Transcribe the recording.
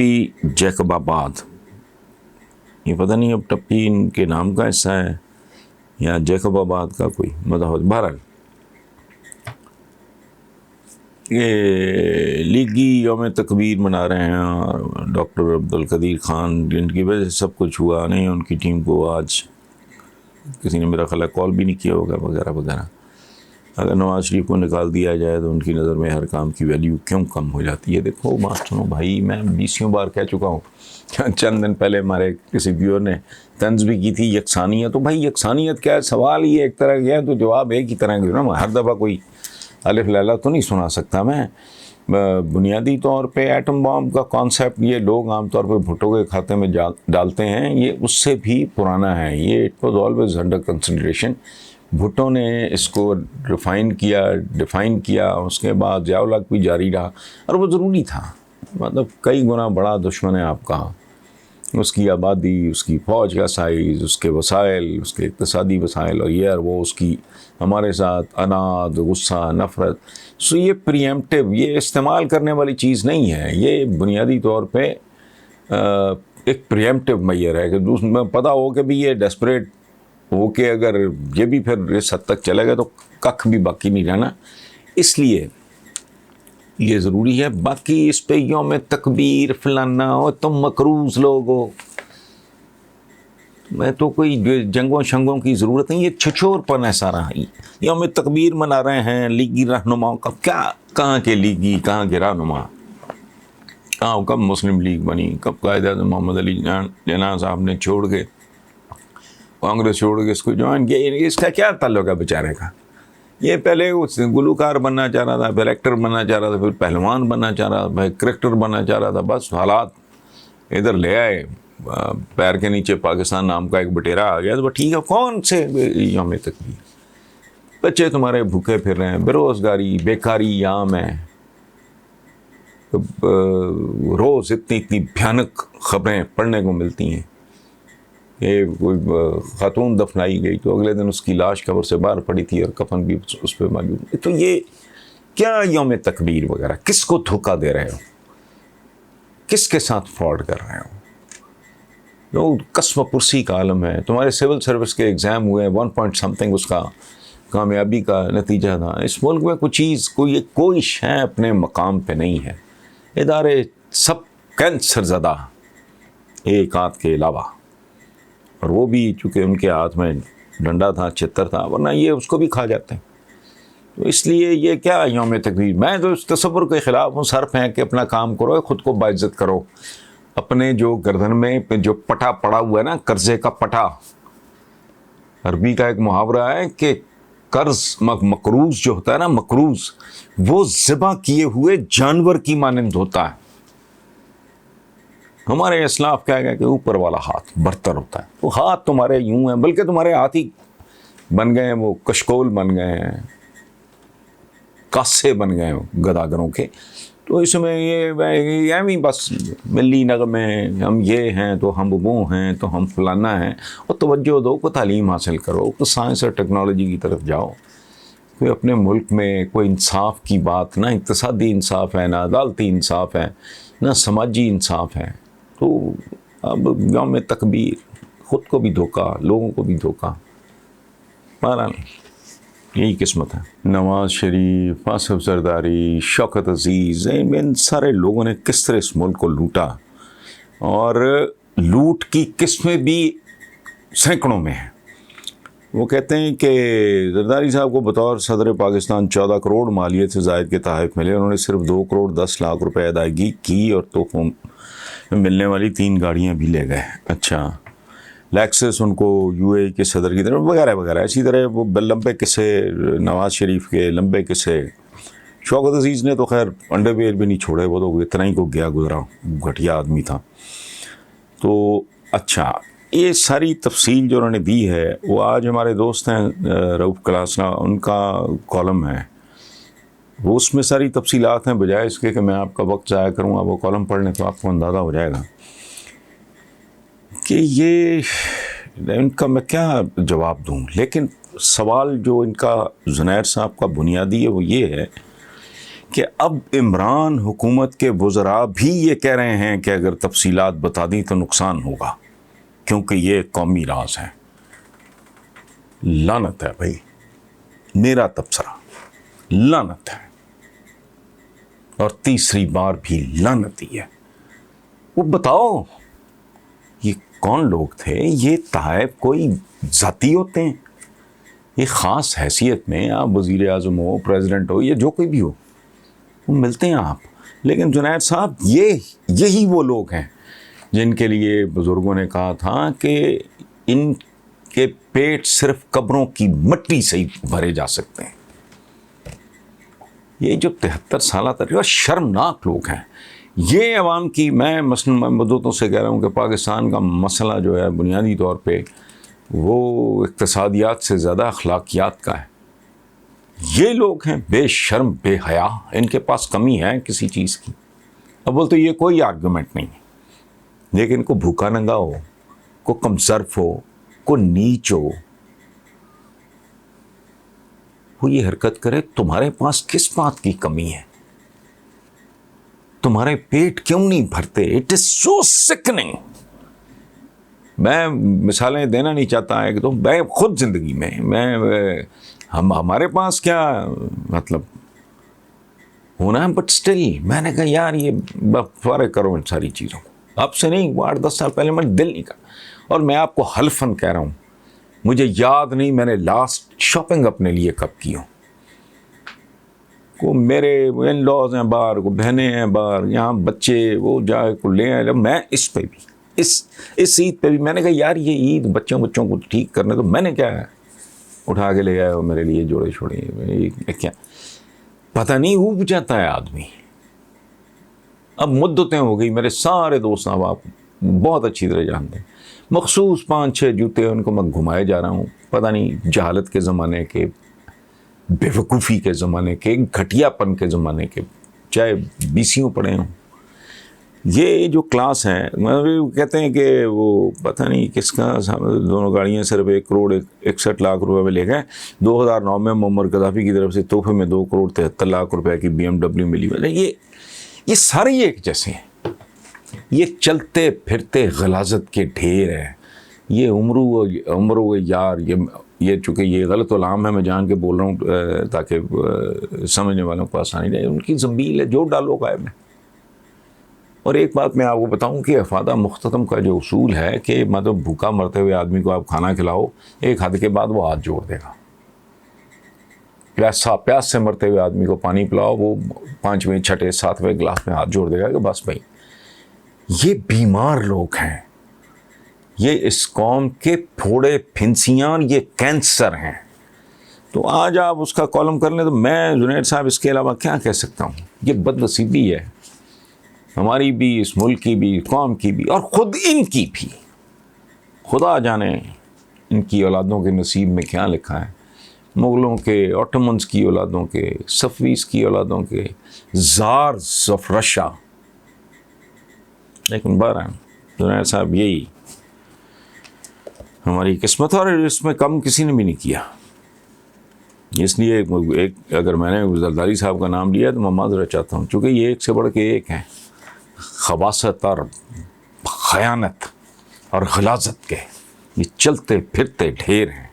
ٹپی Jacob آباد، یہ پتہ نہیں اب ٹپی ان کے نام کا حصہ ہے یا جیکب آباد کا کوئی مداحت. بہرحال یہ لیگی یوم تکبیر منا رہے ہیں اور ڈاکٹر عبدالقدیر خان جن کی وجہ سے سب کچھ ہوا نہیں، ان کی ٹیم کو آج کسی نے میرا خیال ہے کال بھی نہیں کیا ہوگا وغیرہ وغیرہ. اگر نواز شریف کو نکال دیا جائے تو ان کی نظر میں ہر کام کی ویلیو کیوں کم ہو جاتی ہے. دیکھو ماسٹروں بھائی، میں 20 بار کہہ چکا ہوں. چند دن پہلے ہمارے کسی ویور نے طنز بھی کی تھی یکسانیت. تو بھائی یکسانیت کیا ہے؟ سوال یہ ایک طرح کا ہے تو جواب ایک ہی طرح کا. ہر دفعہ کوئی الف لیلا تو نہیں سنا سکتا میں. بنیادی طور پہ ایٹم بام کا کانسیپٹ یہ لوگ عام طور پہ بھٹو کے کھاتے میں ڈالتے ہیں، یہ اس سے بھی پرانا ہے. یہ it was always under consideration. Bhutto نے اس کو ڈیفائن کیا، اس کے بعد ضیاء الحق بھی جاری رہا، اور وہ ضروری تھا. مطلب کئی گنا بڑا دشمن ہے آپ کا، اس کی آبادی، اس کی فوج کا سائز، اس کے وسائل، اس کے اقتصادی وسائل، اور یہ اور وہ اس کی ہمارے ساتھ اناد، غصہ، نفرت. سو یہ پریمپٹیو، یہ استعمال کرنے والی چیز نہیں ہے. یہ بنیادی طور پہ ایک پریمپٹیو میئر ہے کہ میں پتہ ہو کہ بھی یہ ڈیسپریٹ ہو کے اگر یہ بھی پھر اس حد تک چلے گا تو ککھ بھی باقی نہیں رہنا. اس لیے یہ ضروری ہے. باقی اس پہ یوم تکبیر فلانا ہو، تم مکروز لوگ ہو، میں تو کوئی جنگوں شنگوں کی ضرورت نہیں. یہ چھچور پن ہے سارا. یوم تکبیر منا رہے ہیں لیگی رہنماؤں کا. کیا کہاں کے لیگی، کہاں کے رہنما، کہاں کب مسلم لیگ بنی، کب قائد اعظم محمد علی جناح صاحب نے چھوڑ کے کانگریس چھوڑ کے اس کو جوائن کیا. اس کا کیا تعلق ہے بیچارے کا؟ یہ پہلے گلوکار بننا چاہ رہا تھا، پھر ایکٹر بننا چاہ رہا تھا، پھر پہلوان بننا چاہ رہا تھا، پھر کرکٹر بننا چاہ رہا تھا. بس حالات ادھر لے آئے، پیر کے نیچے پاکستان نام کا ایک بٹیرا آ گیا. تو ٹھیک ہے، کون سے یوم تکبیر؟ بچے تمہارے بھوکے پھر رہے ہیں، بے روزگاری، بیکاری عام ہے. روز اتنی بھیانک خبریں پڑھنے کو ملتی ہیں کہ کوئی خاتون دفنائی گئی تو اگلے دن اس کی لاش قبر سے باہر پڑی تھی اور کفن بھی اس پہ موجود. تو یہ کیا یوم تکبیر وغیرہ؟ کس کو دھوکہ دے رہے ہو؟ کس کے ساتھ فراڈ کر رہے ہو؟ لوگ قسم و پرسی کا عالم ہے. تمہارے سول سروس کے ایگزام ہوئے 1 point something اس کا کامیابی کا نتیجہ تھا. اس ملک میں کوئی چیز، کوئی شے اپنے مقام پہ نہیں ہے. ادارے سب کینسر زدہ ایک ہاتھ کے علاوہ، اور وہ بھی چونکہ ان کے ہاتھ میں ڈنڈا تھا، چھتر تھا، ورنہ یہ اس کو بھی کھا جاتے ہیں. تو اس لیے یہ کیا یوم تکبیر؟ میں تو اس تصور کے خلاف ہوں. سر پھینک کے اپنا کام کرو، خود کو باعزت کرو. اپنے جو گردن میں جو پٹا پڑا ہوا ہے نا، قرضے کا پٹا، عربی کا ایک محاورہ ہے کہ قرض مقروض جو ہوتا ہے نا، مقروض، وہ ذبح کیے ہوئے جانور کی مانند ہوتا ہے. ہمارے اسلاف کہا گیا کہ اوپر والا ہاتھ برتر ہوتا ہے. وہ ہاتھ تمہارے یوں ہیں، بلکہ تمہارے ہاتھ ہی بن گئے ہیں، وہ کشکول بن گئے ہیں، کاسے بن گئے ہیں گداگروں کے. تو اس میں یہ بس ملی نغمے، ہم یہ ہیں تو ہم وہ ہیں تو ہم فلانا ہیں. اور توجہ دو، کو تعلیم حاصل کرو، کو سائنس اور ٹیکنالوجی کی طرف جاؤ. کوئی اپنے ملک میں کوئی انصاف کی بات، نہ اقتصادی انصاف ہے، نہ عدالتی انصاف ہے، نہ سماجی انصاف ہے. تو اب یوم تکبیر، خود کو بھی دھوکہ، لوگوں کو بھی دھوکہ. بہرحال یہی قسمت ہے. نواز شریف، آصف زرداری، شوکت عزیز، ان سارے لوگوں نے کس طرح اس ملک کو لوٹا، اور لوٹ کی قسمیں بھی سینکڑوں میں ہیں. وہ کہتے ہیں کہ زرداری صاحب کو بطور صدر پاکستان 14 کروڑ مالیت سے زائد کے تحائف ملے. انہوں نے صرف 2 کروڑ 10 لاکھ روپے ادائیگی کی اور تحفوں ملنے والی 3 گاڑیاں بھی لے گئے. اچھا، لیکسس ان کو یو اے کے صدر کی طرف وغیرہ وغیرہ. اسی طرح وہ لمبے قصے نواز شریف کے، لمبے قصے. شوکت عزیز نے تو خیر انڈر ویئر بھی نہیں چھوڑے، وہ تو اتنا ہی کو گیا گزرا، گھٹیا آدمی تھا. تو اچھا، یہ ساری تفصیل جو انہوں نے دی ہے، وہ آج ہمارے دوست ہیں رؤف کلاسنا، ان کا کالم ہے، وہ اس میں ساری تفصیلات ہیں. بجائے اس کے کہ میں آپ کا وقت ضائع کروں، آپ وہ کالم پڑھ لیں تو آپ کو اندازہ ہو جائے گا کہ یہ ان کا میں کیا جواب دوں. لیکن سوال جو ان کا زنیر صاحب کا بنیادی ہے وہ یہ ہے کہ اب عمران حکومت کے وزراء بھی یہ کہہ رہے ہیں کہ اگر تفصیلات بتا دیں تو نقصان ہوگا، کیونکہ یہ ایک قومی راز ہے۔ لعنت ہے بھائی، میرا تبصرہ لعنت ہے، اور تیسری بار بھی لعنت ہی ہے۔ وہ بتاؤ یہ کون لوگ تھے؟ یہ تائب کوئی ذاتی ہوتے ہیں؟ یہ خاص حیثیت میں آپ وزیر اعظم ہو، پریزیڈنٹ ہو، یا جو کوئی بھی ہو، وہ ملتے ہیں آپ۔ لیکن جنید صاحب یہی وہ لوگ ہیں جن کے لیے بزرگوں نے کہا تھا کہ ان کے پیٹ صرف قبروں کی مٹی سے ہی بھرے جا سکتے ہیں۔ یہ جو 73 سالہ تجربہ، شرمناک لوگ ہیں یہ عوام کی۔ میں مثلاً مدتوں سے کہہ رہا ہوں کہ پاکستان کا مسئلہ جو ہے بنیادی طور پہ وہ اقتصادیات سے زیادہ اخلاقیات کا ہے۔ یہ لوگ ہیں بے شرم بے حیا، ان کے پاس کمی ہے کسی چیز کی۔ اب بولتے یہ کوئی آرگومنٹ نہیں ہے، لیکن کو بھوکا ننگا ہو، کو کمزرف ہو، کو نیچ ہو، وہ یہ حرکت کرے، تمہارے پاس کس بات کی کمی ہے؟ تمہارے پیٹ کیوں نہیں بھرتے؟ اٹ از سو سکننگ۔ میں مثالیں دینا نہیں چاہتا ہے کہ تو میں خود زندگی میں ہمارے پاس کیا مطلب ہونا ہے، بٹ اسٹل میں نے کہا یار یہ فارغ کرو ان ساری چیزوں کو، اب سے نہیں، 8-10 سال پہلے میں دل نہیں کر، اور میں آپ کو حلفاً کہہ رہا ہوں مجھے یاد نہیں میں نے لاسٹ شاپنگ اپنے لیے کب کی ہوں۔ کو میرے ان لاز ہیں باہر، کو بہنیں ہیں باہر، یہاں بچے وہ جا کو لے آئے، میں اس پہ بھی اس عید پہ بھی میں نے کہا یار یہ عید بچوں کو ٹھیک کرنے، تو میں نے کیا ہے اٹھا کے لے آئے ہو میرے لیے جوڑے چھوڑے، کیا پتہ نہیں اوب جاتا ہے آدمی۔ اب مدتیں ہو گئی، میرے سارے دوست اب آپ بہت اچھی طرح جانتے ہیں، مخصوص 5-6 جوتے ان کو میں گھمائے جا رہا ہوں، پتہ نہیں جہالت کے زمانے کے، بے وقوفی کے زمانے کے، گھٹیا پن کے زمانے کے، چاہے BCوں پڑھے ہوں۔ یہ جو کلاس ہیں کہتے ہیں کہ وہ پتہ نہیں کس کا، دونوں گاڑیاں صرف 1,61,00,000 روپے میں لے گئے۔ 2009 میں معمر قذافی کی طرف سے تحفے میں 2,73,00,000 روپے کی BMW ملی۔ یہ سارے ایک جیسے ہیں، یہ چلتے پھرتے غلاظت کے ڈھیر ہیں۔ یہ عمرو یار، یہ چونکہ یہ غلط العام ہے، میں جان کے بول رہا ہوں تاکہ سمجھنے والوں کو آسانی رہے، ان کی زنبیل ہے جو ڈالو غائب ہے۔ اور ایک بات میں آپ کو بتاؤں کہ افادہ مختتم کا جو اصول ہے کہ مطلب بھوکا مرتے ہوئے آدمی کو آپ کھانا کھلاؤ، ایک حد کے بعد وہ ہاتھ جوڑ دے گا۔ پیاس سے مرتے ہوئے آدمی کو پانی پلاؤ، وہ 5ویں 6ٹھے 7ویں گلاس میں ہاتھ جوڑ دے گا کہ بس بھائی۔ یہ بیمار لوگ ہیں، یہ اس قوم کے پھوڑے پھنسیاں، اور یہ کینسر ہیں۔ تو آج آپ اس کا کالم کر لیں تو میں جنید صاحب اس کے علاوہ کیا کہہ سکتا ہوں؟ یہ بد نصیبی ہے ہماری بھی، اس ملک کی بھی، قوم کی بھی، اور خود ان کی بھی۔ خدا جانے ان کی اولادوں کے نصیب میں کیا لکھا ہے، مغلوں کے، آٹومنز کی اولادوں کے، صفویز کی اولادوں کے، زارز آف رشیا۔ لیکن بہرحال جنید صاحب یہی ہماری قسمت، اور اس میں کم کسی نے بھی نہیں کیا۔ اس لیے ایک اگر میں نے زرداری صاحب کا نام لیا تو میں معذرت چاہتا ہوں، چونکہ یہ ایک سے بڑھ کے ایک ہیں، خباثت اور خیانت اور غلاظت کے یہ چلتے پھرتے ڈھیر ہیں۔